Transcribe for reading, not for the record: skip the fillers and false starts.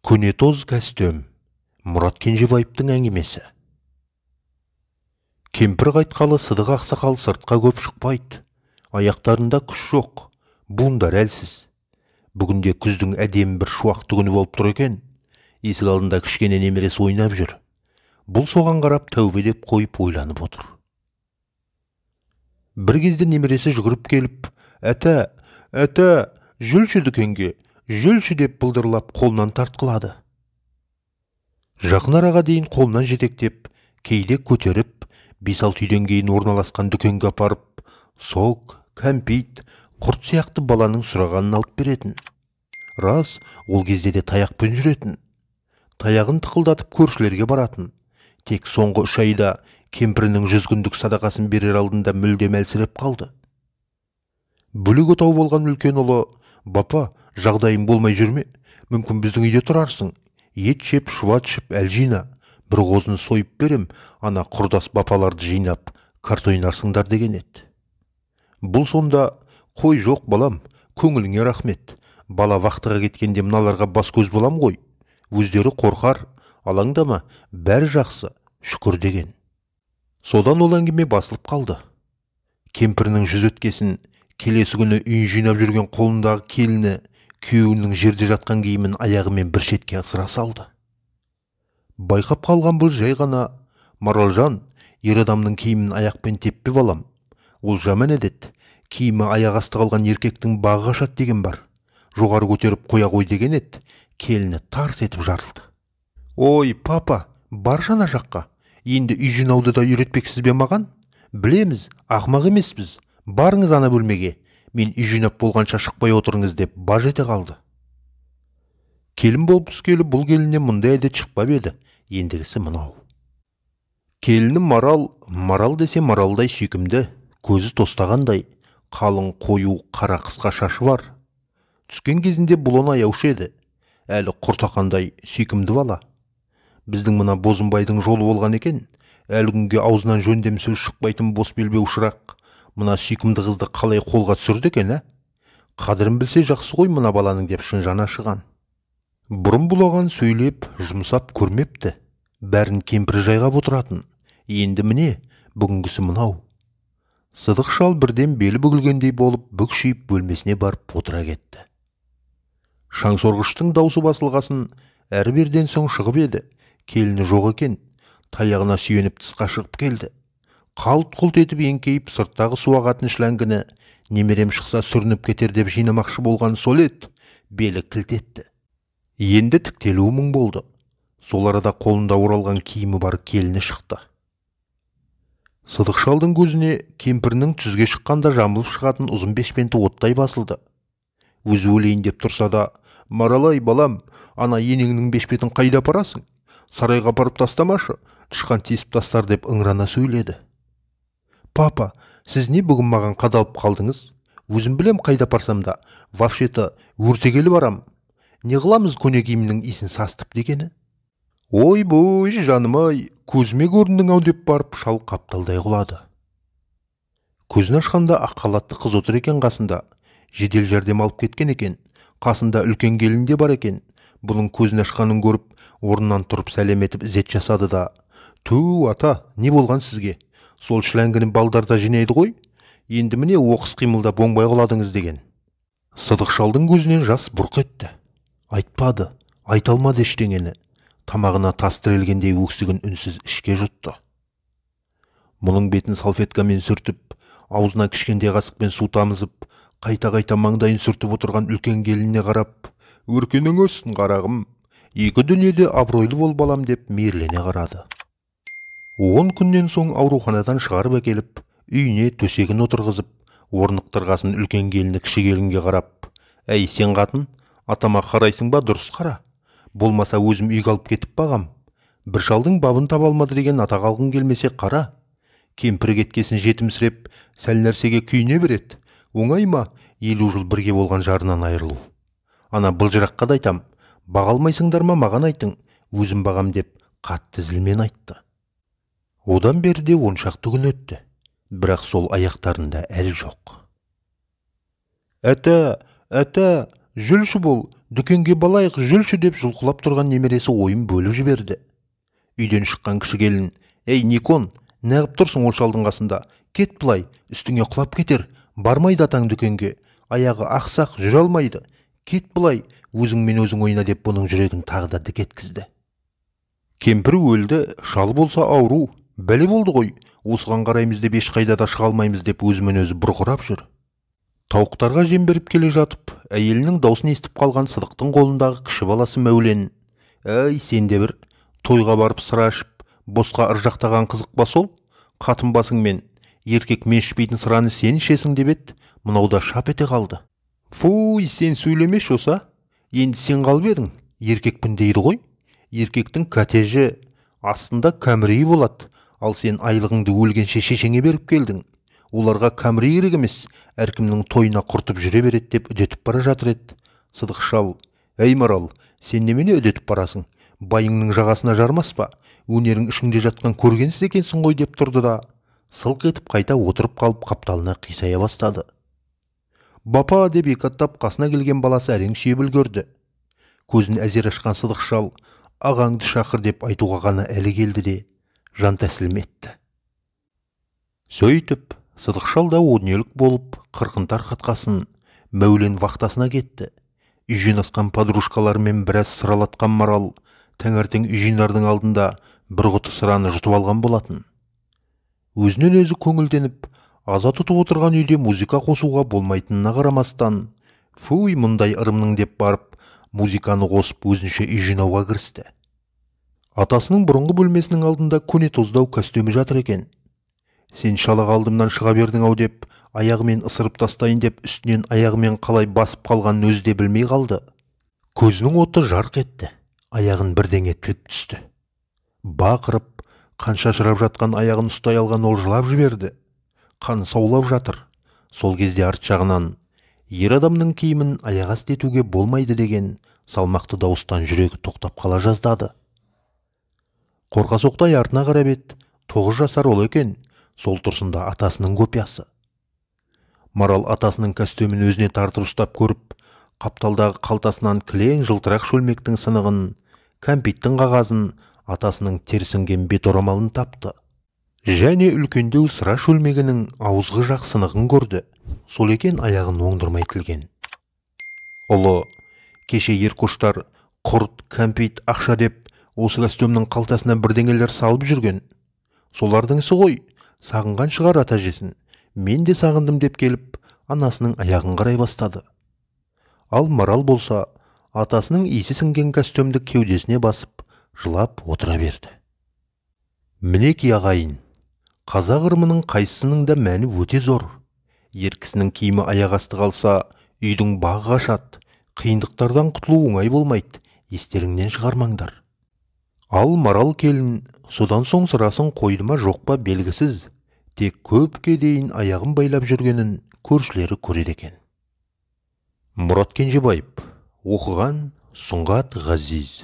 Көнетоз кәстөм. Мұрат Кенжебаевтың әңгімесі. Кемпір қайтқалы Сыдық ақсақал сыртқа көп шықпайды. Аяқтарында күш жоқ, буындар әлсіз. Бүгінде күздің әдемі бір шуақты күні болып тұр екен. Есік алдында кішкене немересі ойнап жүр. Бұл соған қарап тәубе деп қойып ойланып отыр. Бір кезде немересі жүгіріп келіп, «Әтә, жүрші дүкенге, жүрші» деп бұлдырлап қолынан тартқылады. Жақын араға дейін қолынан жетектеп, кейде көтеріп, 5-6 үйден кейін орналасқан дүкенге апарып, сок, кәмпит, құрт сияқты баланың сұрағанын алып беретін. Рас, ол кезде де таяқпен жүретін. Таяғын тықылдатып көршілерге баратын. Тек соңғы 3 айда кемпірінің 100 күндік садақасын берер алдында мүлдем әлсіреп қалды. Бөлек отау болған үлкен ұлы, «Бапа, жағдайым болмай жүрме? Мүмкін біздің үйде тұрарсың. Ет жеп, шұбат жеп, әл жина. Бір қозыны сойып берем, ана құрдас бапаларды жинап, карта ойнарсыңдар» деген еді. Бұл сонда, «Қой жоқ балам, көңіліңе рахмет. Бала вақтыға кеткенде мыналарға бас көз болам ғой. Өздері қорқар, алаңдама, бәрі жақсы, шүкір» деген. Содан ол әңгіме басылып қалды. Кемпірінің 100 өткесін, келесі күні үй жинап жүрген қолындағы келіні күйеуінің жерде жатқан киімін аяғымен бір шетке ысыра салды. Байқап қалған бұл жай ғана, «Маралжан, ер адамның киімін аяқпен теппе балам. Ол жаман әдет. Киімі аяқ асты қалған еркектің бағы қашады» деген бар. Жоғары көтеріп қоя ғой деген еді. Келіні тарс етіп жарылды. «Ой, папа, бар жана жаққа. Енді үй жинауды да үйретпексіз бе маған? Білеміз, ақмақ емеспіз. Барыңыз ана бөлмеге. Мен үй жинап болғанша шықпай отырыңыз» деп баж ете қалды. Келін болып түскелі бұл келіннен мұндай әдет шықпап еді. Ендігісі мынау. Келіні марал десе маралдай сүйкімді, көзі тостағандай, қалың қою қара қысқа шашы бар. Түскен кезінде бұл оны аяушы еді. Әлі құртақандай сүйкімді бала. Біздің мына Бозымбайдың жолы болған екен. Әлі күнге аузынан жөндем сөз шықпайтын бос белбеу шырақ мына сүйкімді қызды қалай қолға түсірді екен, ә? Қадірін білсе жақсы ғой мына баланың деп шын жаны ашыған. Бұрын бұлаған сөйлеп, жұмсап көрмепті. Бәрін кемпірі жайғап отыратын. Енді міне, бүгінгісі мынау. Сыдық шал бірден белі бүгілгендей болып бүкшиіп бөлмесіне барып отыра кетті. Шаңсорғыштың даусы басылғасын әрі берден соң шығып еді. Келіні жоқ екен. Таяғына сүйеніп тысқа шығып келді. Қалт-құлт етіп еңкейіп сырттағы су ағатын шләңгіні немерем шықса сүрініп кетер деп жинамақшы болған сол еді. Белі кілт етті. Енді тіктелуі мұң болды. Сол арада қолында оралған киімі бар келіні шықты. Сыдық шалдың көзіне кемпірінің түзге шыққанда жамылып шығатын ұзын бешпенті оттай басылды. Өзі өлейін деп тұрса да, «Маралай балам, ана енеңнің бешпетін қайда апарасың? Сарайға апарып тастамашы, тышқан тесіп тастар» деп ыңырана сөйледі. «Папа, сіз не бүгін маған қадалып қалдыңыз? Өзім білем қайда апарсам да, вообще-то өртегелі барам. Не қыламыз көне киімнің исін састып» дегені. «Ой-бой, жаным-ай, көзіме көріндің-ау» деп барып шал қапталдай құлады. Көзін ашқанда ақ халатты қыз отыр екен қасында. Жедел жәрдем алып кеткен екен. Қасында үлкен келін де бар екен. Бұның көзін ашқанын көріп, орнынан тұрып сәлем етіп ізет жасады да, «Ту, ата, не болған сізге? Сол шләңгіні балдарда жинайды ғой? Енді міне оқыс қимылда боңбай құладыңыз» деген. Сыдық шалдың көзінен жас бұрқ етті. Айтпады, айта алмады ештеңені. Тамағына тас тірелгендей өксігін үнсіз ішке жұтты. Мұның бетін салфеткамен сүртіп, аузына кішкентай қасықпен су тамызып, қайта-қайта маңдайын сүртіп отырған үлкен келініне қарап, «Өркенің өссін қарағым, екі дүниеде абыройлы бол балам» деп мейірлене қарады. 10 күннен соң ауруханадан шығарып әкеліп, үйіне төсегін отырғызып, орнықтырғасын үлкен келіні кіші келінге қарап, «Әй, сен қатын, атама қарайсың ба, дұрыс қара. Болмаса өзім үйге алып кетіп бағам. Бір шалдың бабын таба алмады деген атақ алғың келмесе қара. Кемпірі кеткесін жетімсіреп, сәл нәрсеге күйіне береді. Оңай ма 50 жыл бірге болған жарынан айырылу? Ана былжыраққа да айтам, баға алмайсыңдар ма маған айтың, өзім бағам» деп қатты зілмен айтты. Одан берде 10 шақты күн өтті. Бірақ сол аяқтарында әл жоқ. «Әтә, жүрші бол, дүкенге балайық жүрші деп жұлқылап тұрған немересі ойын бөліп жіберді. Үйден шыққан кіші келін: «Ей, Никон, неғып тұрсың ол шалдың қасында? Кет былай, үстіңе құлап кетер. Бармайды атаң дүкенге. Аяғы ақсақ, жүре алмайды. Кет былай, өзіңмен өзің ойна» деп бұның жүрегін тағы да дік еткізді. Кемпір өлді, шал болса ауру. Бәле болды ғой, осыған қараймыз деп ешқайда да шыға алмаймыз деп өзімен өзі бұрқырап жүр. Тауықтарға жем беріп келе жатып, әйелінің даусын естіп қалған Сыдықтың қолындағы кіші баласы Мәулен: «Әй, сен де бір тойға барып сыра ішіп, босқа ыржақтаған қызық ба сол? Қатын басыңмен, еркек мен ішпейтін сыраны сен ішесің» деп еді. Мынау да шап ете қалды. «Фуй, сен сөйлемеші оса. Енді сен қалып едің, еркекпін дейді ғой. Еркектің кәтежі астында кәмірей болады, ал сен айлығыңды өлгенше шешеңе беріп келдің. Оларға кәмірей керек емес, әркімнің тойына құртып жүре береді» деп үдетіп бара жатыр еді. Сыдық шал: «Әй Марал, сен немене үдетіп барасың? Байыңның жағасына жармас па? Өнерің ішіңде жатқан көргенсіз екенсің ғой» деп тұрды да сылқ етіп қайта отырып қалып қапталына қисая бастады. «Бапа» деп екі аттап қасына келген баласы әрең сүйеп үлгерді. Көзін әзер ашқан Сыдық шал «Ағаңды шақыр» деп айтуға ғана әлі келді де жан тәсілім етті. Сөйтіп, Сыдық шал да о дүниелік болып қырқын тарқатқасын Мәулен вахтасына кетті. Үйден асқан подружкаларымен біраз сыралатқан Марал таңертең үйжинардың алдында бір құты сыраны жұтып алған болатын. Өзінен өзі көңілденіп, аза тұтып отырған үйде музыка қосуға болмайтынына қарамастан, «Фуй, мұндай ырымның» деп барып, музыканы қосып өзінше үй жинауға кірісті. Атасының бұрынғы бөлмесінің алдында көне тоздау костюмі жатыр екен. «Сен шалақ алдымнан шыға бердің-ау» деп, аяғымен ысырып тастайын деп, үстінен аяғымен қалай басып қалғанын өзі де білмей қалды. Көзінің оты жарқ етті, аяғын бірдеңе тіліп түсті. Бақырып, қан шашырап жатқан аяғын ұстай алған ол жылап жіберді. Қан саулап жатыр. Сол кезде арт жағынан: «Ер адамның киімін аяқ асты етуге болмайды» деген салмақты дауыстан жүрегі тоқтап қала жаздады. Қорқасоқтай артына қарап еді, 9 жасар ол екен, сол тұрсында атасының копиясы. Марал атасының костюмін өзіне тартып ұстап көріп, қапталдағы қалтасынан кілең жылтырақ шөлмектің сынығын, кәмпиттің қағазын, атасының терсінген бет орамалын тапты. Және үлкендеу сыра шөлмегінің ауызғы жақ сынығын көрді. Сол екен аяғын оңдырмай тілген. Ұлы, кеше еркоштар құрт, кәмпит, ақша деп осы костюмнің қалтасына бірдеңелер салып жүрген. Солардың ісі ғой, сағынған шығар ата жесін. Мен де сағындым деп келіп, анасының аяғын қарай бастады. Ал Марал болса, атасының иісі сіңген костюмді кеудесіне басып, жылап отыра берді. Мінеки ағайын, қазақ ырымының қайсысының да мәні өте зор. Ер кісінің киімі аяқ асты қалса, үйдің бағы қашады, қиындықтардан құтылу оңай болмайды, естеріңнен шығармаңдар. Ал Марал келін содан соң сырасын қойды ма жоқ па белгісіз, тек көпке дейін аяғын байлап жүргенін көршілері көреді екен. Мұрат Кенжебаев, оқыған Сұңғат Ғазиз.